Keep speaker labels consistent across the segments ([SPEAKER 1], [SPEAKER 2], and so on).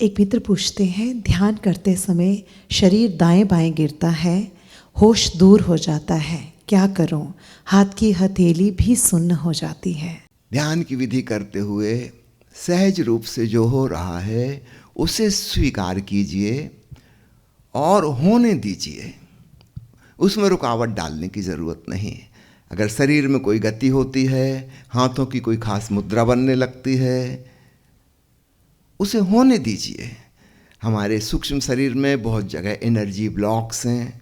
[SPEAKER 1] एक मित्र पूछते हैं, ध्यान करते समय शरीर दाएं बाएं गिरता है, होश दूर हो जाता है, क्या करूं? हाथ की हथेली भी सुन्न हो जाती है।
[SPEAKER 2] ध्यान की विधि करते हुए सहज रूप से जो हो रहा है उसे स्वीकार कीजिए और होने दीजिए। उसमें रुकावट डालने की ज़रूरत नहीं। अगर शरीर में कोई गति होती है, हाथों की कोई खास मुद्रा बनने लगती है, उसे होने दीजिए। हमारे सूक्ष्म शरीर में बहुत जगह एनर्जी ब्लॉक्स हैं,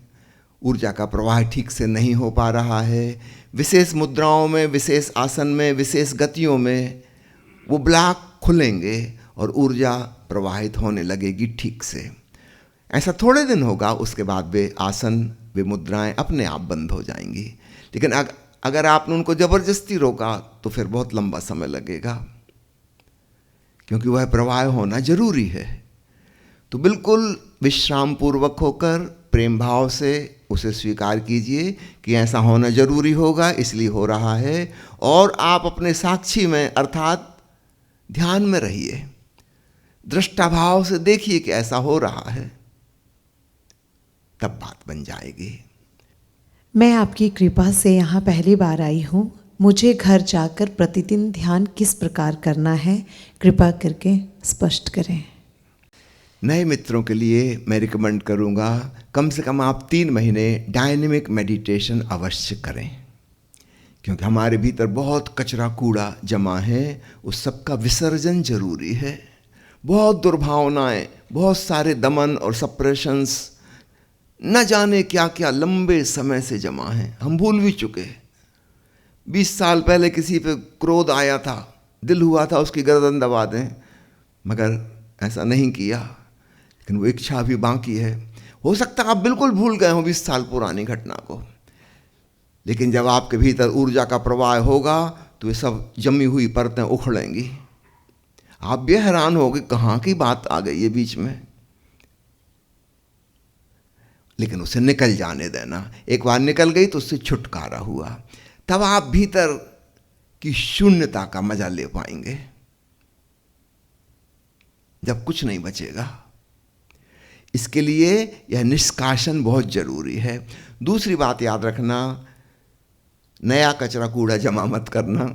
[SPEAKER 2] ऊर्जा का प्रवाह ठीक से नहीं हो पा रहा है। विशेष मुद्राओं में, विशेष आसन में, विशेष गतियों में वो ब्लॉक खुलेंगे और ऊर्जा प्रवाहित होने लगेगी ठीक से। ऐसा थोड़े दिन होगा, उसके बाद वे आसन, वे मुद्राएं अपने आप बंद हो जाएंगी। लेकिन अगर आपने उनको ज़बरदस्ती रोका तो फिर बहुत लंबा समय लगेगा, क्योंकि वह प्रवाह होना जरूरी है। तो बिल्कुल विश्राम पूर्वक होकर प्रेम भाव से उसे स्वीकार कीजिए कि ऐसा होना जरूरी होगा, इसलिए हो रहा है। और आप अपने साक्षी में अर्थात ध्यान में रहिए, दृष्टा भाव से देखिए कि ऐसा हो रहा है, तब बात बन जाएगी।
[SPEAKER 1] मैं आपकी कृपा से यहाँ पहली बार आई हूँ। मुझे घर जाकर प्रतिदिन ध्यान किस प्रकार करना है, कृपा करके स्पष्ट करें।
[SPEAKER 2] नए मित्रों के लिए मैं रिकमेंड करूँगा, कम से कम आप 3 महीने डायनेमिक मेडिटेशन अवश्य करें, क्योंकि हमारे भीतर बहुत कचरा कूड़ा जमा है, उस सब का विसर्जन जरूरी है। बहुत दुर्भावनाएं, बहुत सारे दमन और सप्रेशंस, न जाने क्या क्या लंबे समय से जमा हैं, हम भूल भी चुके। 20 साल पहले किसी पे क्रोध आया था, दिल हुआ था उसकी गर्दन दबा दें, मगर ऐसा नहीं किया, लेकिन वो इच्छा भी बाकी है। हो सकता है आप बिल्कुल भूल गए हो 20 साल पुरानी घटना को, लेकिन जब आपके भीतर ऊर्जा का प्रवाह होगा तो ये सब जमी हुई परतें उखड़ेंगी। आप भी हैरान होगे कहाँ की बात आ गई है बीच में, लेकिन उसे निकल जाने देना। एक बार निकल गई तो उससे छुटकारा हुआ, तब आप भीतर की शून्यता का मजा ले पाएंगे, जब कुछ नहीं बचेगा। इसके लिए यह निष्कासन बहुत जरूरी है। दूसरी बात याद रखना, नया कचरा कूड़ा जमा मत करना।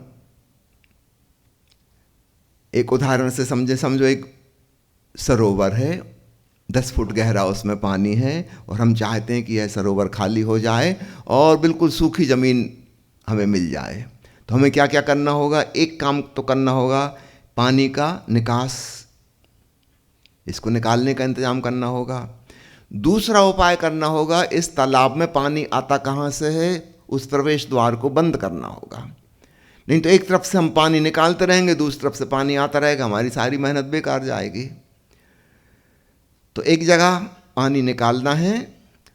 [SPEAKER 2] एक उदाहरण से समझो, एक सरोवर है, 10 फुट गहरा उसमें पानी है, और हम चाहते हैं कि यह सरोवर खाली हो जाए और बिल्कुल सूखी ज़मीन हमें मिल जाए। तो हमें क्या क्या करना होगा? एक काम तो करना होगा, पानी का निकास, इसको निकालने का इंतजाम करना होगा। दूसरा उपाय करना होगा, इस तालाब में पानी आता कहाँ से है, उस प्रवेश द्वार को बंद करना होगा। नहीं तो एक तरफ से हम पानी निकालते रहेंगे, दूसरी तरफ से पानी आता रहेगा, हमारी सारी मेहनत बेकार जाएगी। तो एक जगह पानी निकालना है,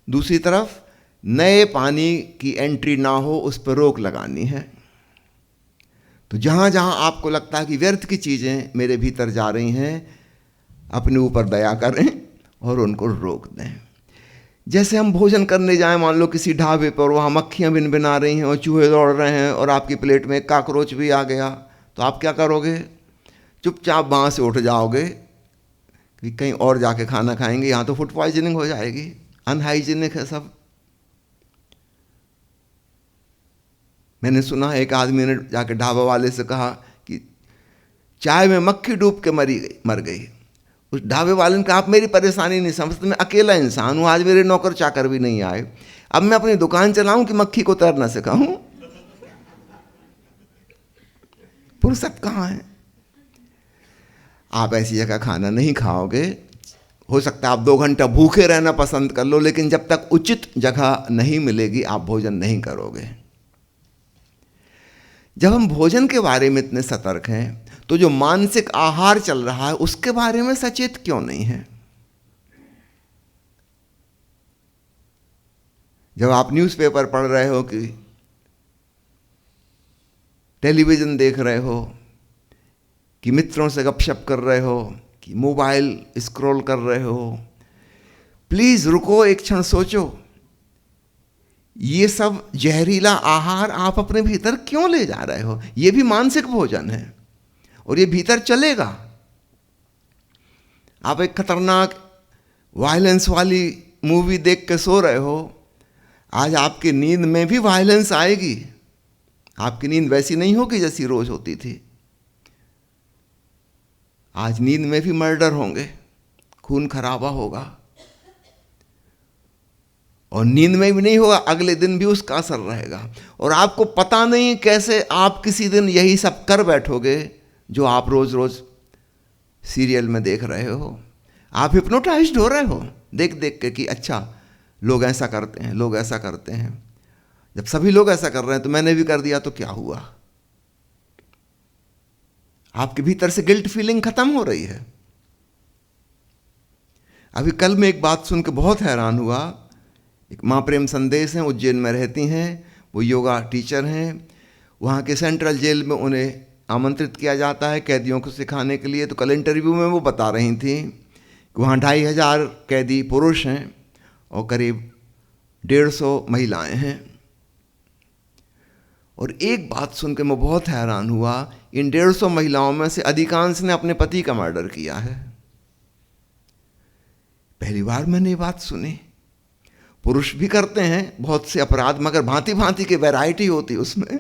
[SPEAKER 2] दूसरी तरफ नए पानी की एंट्री ना हो उस पर रोक लगानी है। तो जहाँ जहाँ आपको लगता है कि व्यर्थ की चीज़ें मेरे भीतर जा रही हैं, अपने ऊपर दया करें और उनको रोक दें। जैसे हम भोजन करने जाएं, मान लो किसी ढाबे पर, वहाँ मक्खियाँ भिनभिना रही हैं और चूहे दौड़ रहे हैं और आपकी प्लेट में एक काकरोच भी आ गया, तो आप क्या करोगे? चुपचाप वहाँ से उठ जाओगे कि कहीं और जाके खाना खाएंगे, यहाँ तो फूड पॉइजनिंग हो जाएगी, अनहाइजीनिक है सब। मैंने सुना एक आदमी ने जाके ढाबा वाले से कहा कि चाय में मक्खी डूब के मर गई। उस ढाबे वाले ने कहा, आप मेरी परेशानी नहीं समझते, मैं अकेला इंसान हूँ, आज मेरे नौकर चाकर भी नहीं आए, अब मैं अपनी दुकान चलाऊं कि मक्खी को तैरना सिखाऊं? फुर्सत कहाँ है? आप ऐसी जगह खाना नहीं खाओगे। हो सकता है आप 2 घंटा भूखे रहना पसंद कर लो, लेकिन जब तक उचित जगह नहीं मिलेगी आप भोजन नहीं करोगे। जब हम भोजन के बारे में इतने सतर्क हैं, तो जो मानसिक आहार चल रहा है उसके बारे में सचेत क्यों नहीं है? जब आप न्यूज़पेपर पढ़ रहे हो, कि टेलीविज़न देख रहे हो, कि मित्रों से गपशप कर रहे हो, कि मोबाइल स्क्रॉल कर रहे हो, प्लीज़ रुको, एक क्षण सोचो, ये सब जहरीला आहार आप अपने भीतर क्यों ले जा रहे हो? ये भी मानसिक भोजन है और ये भीतर चलेगा। आप एक खतरनाक वायलेंस वाली मूवी देख के सो रहे हो, आज आपकी नींद में भी वायलेंस आएगी। आपकी नींद वैसी नहीं होगी जैसी रोज होती थी। आज नींद में भी मर्डर होंगे, खून खराबा होगा, और नींद में भी नहीं होगा, अगले दिन भी उसका असर रहेगा। और आपको पता नहीं कैसे आप किसी दिन यही सब कर बैठोगे जो आप रोज रोज सीरियल में देख रहे हो। आप हिप्नोटाइज्ड हो रहे हो देख देख के कि अच्छा लोग ऐसा करते हैं, लोग ऐसा करते हैं। जब सभी लोग ऐसा कर रहे हैं तो मैंने भी कर दिया तो क्या हुआ? आपके भीतर से गिल्ट फीलिंग खत्म हो रही है। अभी कल मैं एक बात सुन के बहुत हैरान हुआ। एक माँ प्रेम संदेश हैं, उज्जैन में रहती हैं, वो योगा टीचर हैं। वहाँ के सेंट्रल जेल में उन्हें आमंत्रित किया जाता है कैदियों को सिखाने के लिए। तो कल इंटरव्यू में वो बता रही थी कि वहाँ 2500 कैदी पुरुष हैं और करीब 150 महिलाएं हैं। और एक बात सुन के मैं बहुत हैरान हुआ, इन 150 महिलाओं में से अधिकांश ने अपने पति का मर्डर किया है। पहली बार मैंने ये बात सुनी। पुरुष भी करते हैं बहुत से अपराध, मगर भांति भांति की वैरायटी होती उसमें।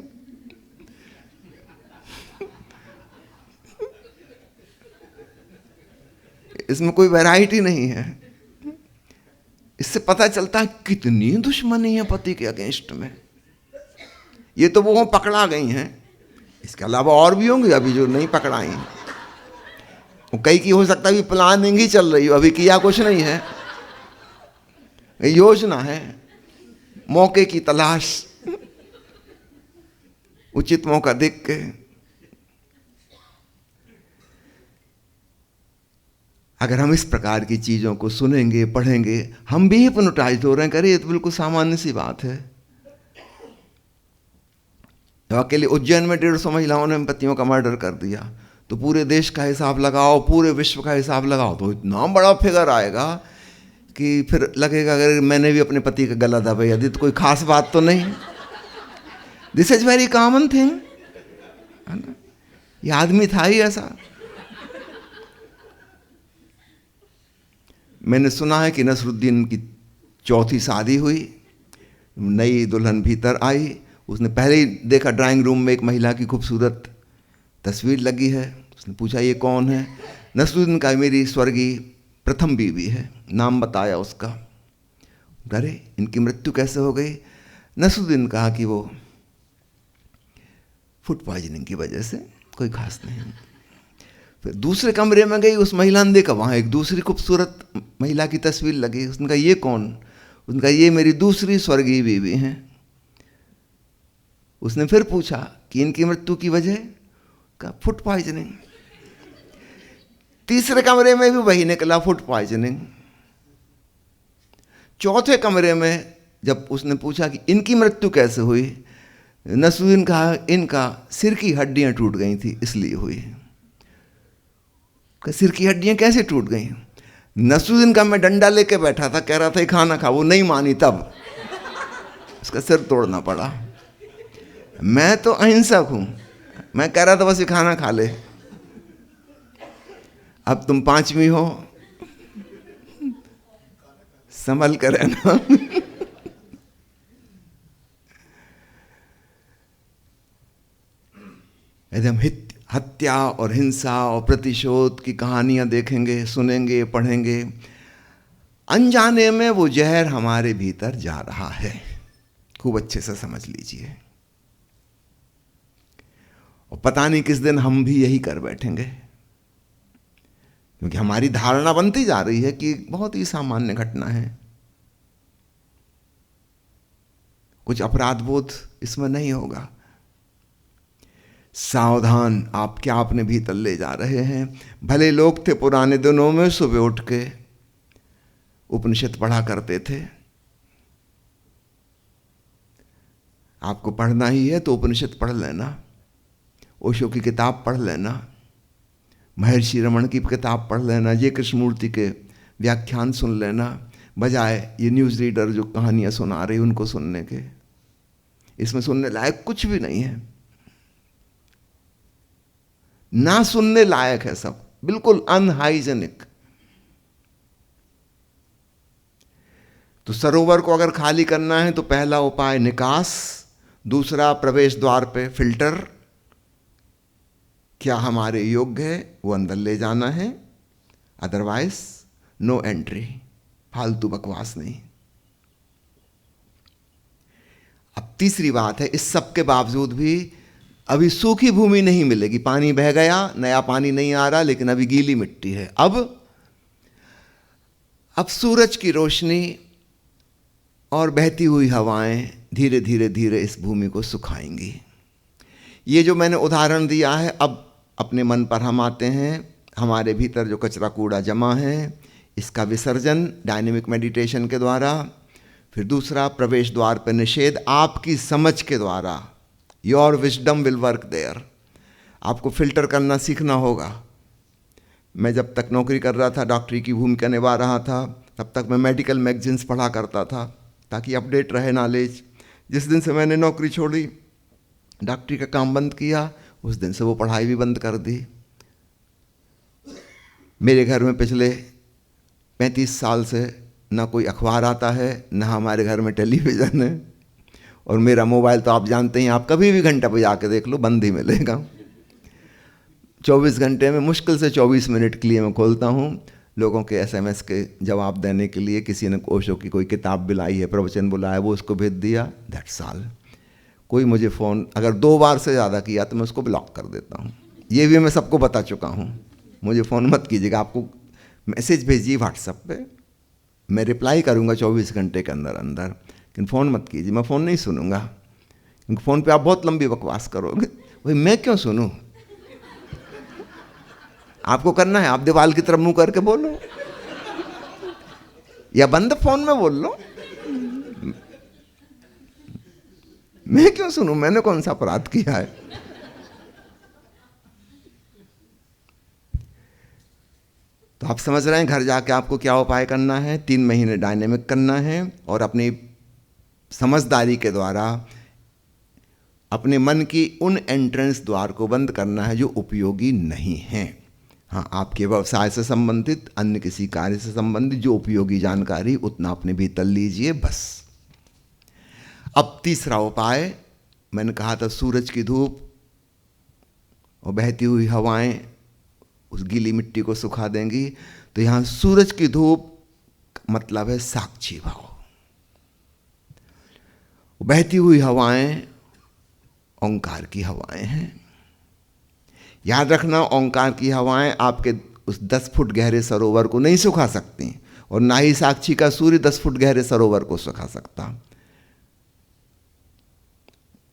[SPEAKER 2] इसमें कोई वैरायटी नहीं है। इससे पता चलता है कितनी दुश्मनी है पति के अगेंस्ट में। ये तो वो पकड़ा गई हैं, इसके अलावा और भी होंगे अभी जो नहीं पकड़ाई हैं। कई की हो सकता है अभी प्लानिंग ही चल रही हो, अभी किया कुछ नहीं है, योजना है, मौके की तलाश, उचित मौका देख के। अगर हम इस प्रकार की चीजों को सुनेंगे, पढ़ेंगे, हम भी हिप्नोटाइज्ड हो रहे हैं। ये तो बिल्कुल सामान्य सी बात है। तो अकेले उज्जैन में 150 महिलाओं ने पतियों का मर्डर कर दिया, तो पूरे देश का हिसाब लगाओ, पूरे विश्व का हिसाब लगाओ, तो इतना बड़ा फिगर आएगा कि फिर लगेगा अगर मैंने भी अपने पति का गला दबाया दी तो कोई खास बात तो नहीं। This is very common thing, है ना? ये आदमी था ही ऐसा। मैंने सुना है कि नसरुद्दीन की 4थी शादी हुई, नई दुल्हन भीतर आई, उसने पहले ही देखा ड्राइंग रूम में एक महिला की खूबसूरत तस्वीर लगी है। उसने पूछा ये कौन है? नसरुद्दीन का मेरी स्वर्गीय प्रथम बीवी है, नाम बताया उसका। अरे इनकी मृत्यु कैसे हो गई? नसरुद्दीन कहा कि वो फूड पॉइजनिंग की वजह से, कोई खास नहीं। फिर दूसरे कमरे में गई, उस महिला ने देखा वहाँ एक दूसरी खूबसूरत महिला की तस्वीर लगी। उसने कहा ये कौन? उसने कहा ये मेरी दूसरी स्वर्गीय बीवी हैं। उसने फिर पूछा कि इनकी मृत्यु की वजह? कहा फूड पॉइजनिंग। तीसरे कमरे में भी वही निकला, फूड पॉइजनिंग। चौथे कमरे में जब उसने पूछा कि इनकी मृत्यु कैसे हुई, नसरुद्दीन कहा इनका सिर की हड्डियां टूट गई थी इसलिए हुई। सिर की हड्डियां कैसे टूट गई? नसरुद्दीन का मैं डंडा लेके बैठा था, कह रहा था खाना खा, वो नहीं मानी, तब उसका सिर तोड़ना पड़ा। मैं तो अहिंसक हूं, मैं कह रहा था बस ये खाना खा ले। अब तुम 5वीं हो, संभल कर रहना। यदि हम हत्या और हिंसा और प्रतिशोध की कहानियां देखेंगे, सुनेंगे, पढ़ेंगे, अनजाने में वो जहर हमारे भीतर जा रहा है। खूब अच्छे से समझ लीजिए। और पता नहीं किस दिन हम भी यही कर बैठेंगे, क्योंकि हमारी धारणा बनती जा रही है कि बहुत ही सामान्य घटना है, कुछ अपराध बोध इसमें नहीं होगा। सावधान, आप क्या अपने भीतर ले जा रहे हैं। भले लोग थे पुराने दिनों में, सुबह उठ के उपनिषद पढ़ा करते थे। आपको पढ़ना ही है तो उपनिषद पढ़ लेना, ओशो की किताब पढ़ लेना, महर्षि रमण की किताब पढ़ लेना, जय कृष्णमूर्ति के व्याख्यान सुन लेना, बजाय ये न्यूज़ रीडर जो कहानियाँ सुना रही उनको सुनने के। इसमें सुनने लायक कुछ भी नहीं है, ना सुनने लायक है सब, बिल्कुल अनहाइजेनिक। तो सरोवर को अगर खाली करना है तो पहला उपाय निकास, दूसरा प्रवेश द्वार पे फिल्टर, क्या हमारे योग्य है वो अंदर ले जाना है, अदरवाइज नो एंट्री, फालतू बकवास नहीं। अब तीसरी बात है, इस सब के बावजूद भी अभी सूखी भूमि नहीं मिलेगी, पानी बह गया, नया पानी नहीं आ रहा, लेकिन अभी गीली मिट्टी है। अब सूरज की रोशनी और बहती हुई हवाएं धीरे धीरे धीरे इस भूमि को सुखाएंगी। ये जो मैंने उदाहरण दिया है, अब अपने मन पर हम आते हैं। हमारे भीतर जो कचरा कूड़ा जमा है, इसका विसर्जन डायनेमिक मेडिटेशन के द्वारा। फिर दूसरा, प्रवेश द्वार पर निषेध, आपकी समझ के द्वारा। Your wisdom will work there. आपको फिल्टर करना सीखना होगा। मैं जब तक नौकरी कर रहा था, डॉक्टरी की भूमिका निभा रहा था, तब तक मैं मेडिकल मैगजीन्स पढ़ा करता था ताकि अपडेट रहे नॉलेज। जिस दिन से मैंने नौकरी छोड़ी, डॉक्टरी का काम बंद किया, उस दिन से वो पढ़ाई भी बंद कर दी। मेरे घर में पिछले 35 साल से ना कोई अखबार आता है, ना हमारे घर में टेलीविज़न है, और मेरा मोबाइल तो आप जानते हैं, आप कभी भी घंटा पे जाके देख लो, बंद ही मिलेगा। 24 घंटे में मुश्किल से 24 मिनट के लिए मैं खोलता हूँ, लोगों के SMS के जवाब देने के लिए। किसी ने ओशो की कोई किताब बुलाई है, प्रवचन बुलाया, वो उसको भेज दिया, दैट्स ऑल। कोई मुझे फ़ोन अगर 2 बार से ज़्यादा किया तो मैं उसको ब्लॉक कर देता हूँ। ये भी मैं सबको बता चुका हूँ, मुझे फ़ोन मत कीजिएगा। आपको मैसेज भेजिए व्हाट्सएप पे, मैं रिप्लाई करूँगा 24 घंटे के अंदर अंदर, लेकिन फ़ोन मत कीजिए। मैं फ़ोन नहीं सुनूंगा, क्योंकि फ़ोन पे आप बहुत लंबी बकवास करोगे। भाई मैं क्यों सुनूं? आपको करना है, आप दीवार की तरफ मुंह करके बोलो, या बंद फ़ोन में बोल लो। मैं क्यों सुनूं? मैंने कौन सा अपराध किया है? तो आप समझ रहे हैं, घर जाके आपको क्या उपाय करना है। 3 महीने डायनेमिक करना है और अपनी समझदारी के द्वारा अपने मन की उन एंट्रेंस द्वार को बंद करना है जो उपयोगी नहीं हैं। हाँ, आपके व्यवसाय से संबंधित, अन्य किसी कार्य से संबंधित जो उपयोगी जानकारी, उतना अपने भीतर लीजिए, बस। अब तीसरा उपाय मैंने कहा था, सूरज की धूप और बहती हुई हवाएं उस गीली मिट्टी को सुखा देंगी। तो यहाँ सूरज की धूप मतलब है साक्षी भाव। बहती हुई हवाएं ओंकार की हवाएं हैं। याद रखना, ओंकार की हवाएं आपके उस 10 फुट गहरे सरोवर को नहीं सुखा सकती, और ना ही साक्षी का सूर्य 10 फुट गहरे सरोवर को सुखा सकता।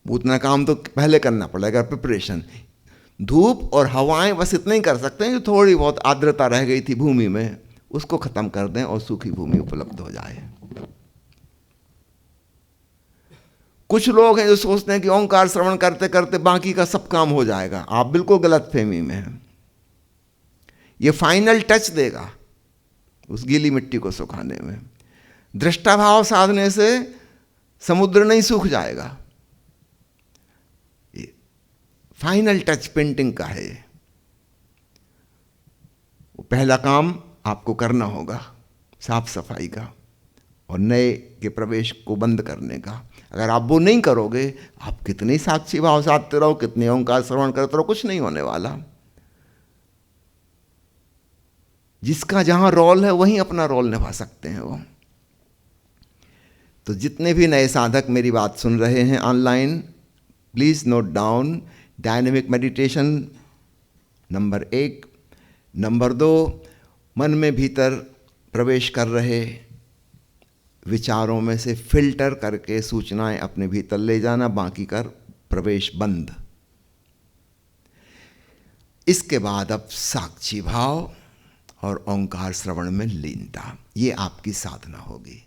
[SPEAKER 2] उतना काम तो पहले करना पड़ेगा, प्रिपरेशन। धूप और हवाएं बस इतना ही कर सकते हैं, जो थोड़ी बहुत आर्द्रता रह गई थी भूमि में, उसको खत्म कर दें और सूखी भूमि उपलब्ध हो जाए। कुछ लोग हैं जो सोचते हैं कि ओंकार श्रवण करते करते बाकी का सब काम हो जाएगा। आप बिल्कुल गलत फहमी में हैं। ये फाइनल टच देगा उस गीली मिट्टी को सुखाने में। दृष्टाभाव साधने से समुद्र नहीं सूख जाएगा। फाइनल टच पेंटिंग का है। वो पहला काम आपको करना होगा, साफ सफाई का और नए के प्रवेश को बंद करने का। अगर आप वो नहीं करोगे, आप कितने साक्षी भाव साधते रहो, कितने ओंकार श्रवण करते रहो, कुछ नहीं होने वाला। जिसका जहां रोल है वहीं अपना रोल निभा सकते हैं वो। तो जितने भी नए साधक मेरी बात सुन रहे हैं online, please note down dynamic meditation number 1। Number 2, मन में भीतर प्रवेश कर रहे विचारों में से फिल्टर करके सूचनाएं अपने भीतर ले जाना, बाकी कर प्रवेश बंद। इसके बाद अब साक्षी भाव और ओंकार श्रवण में लीनता, ये आपकी साधना होगी।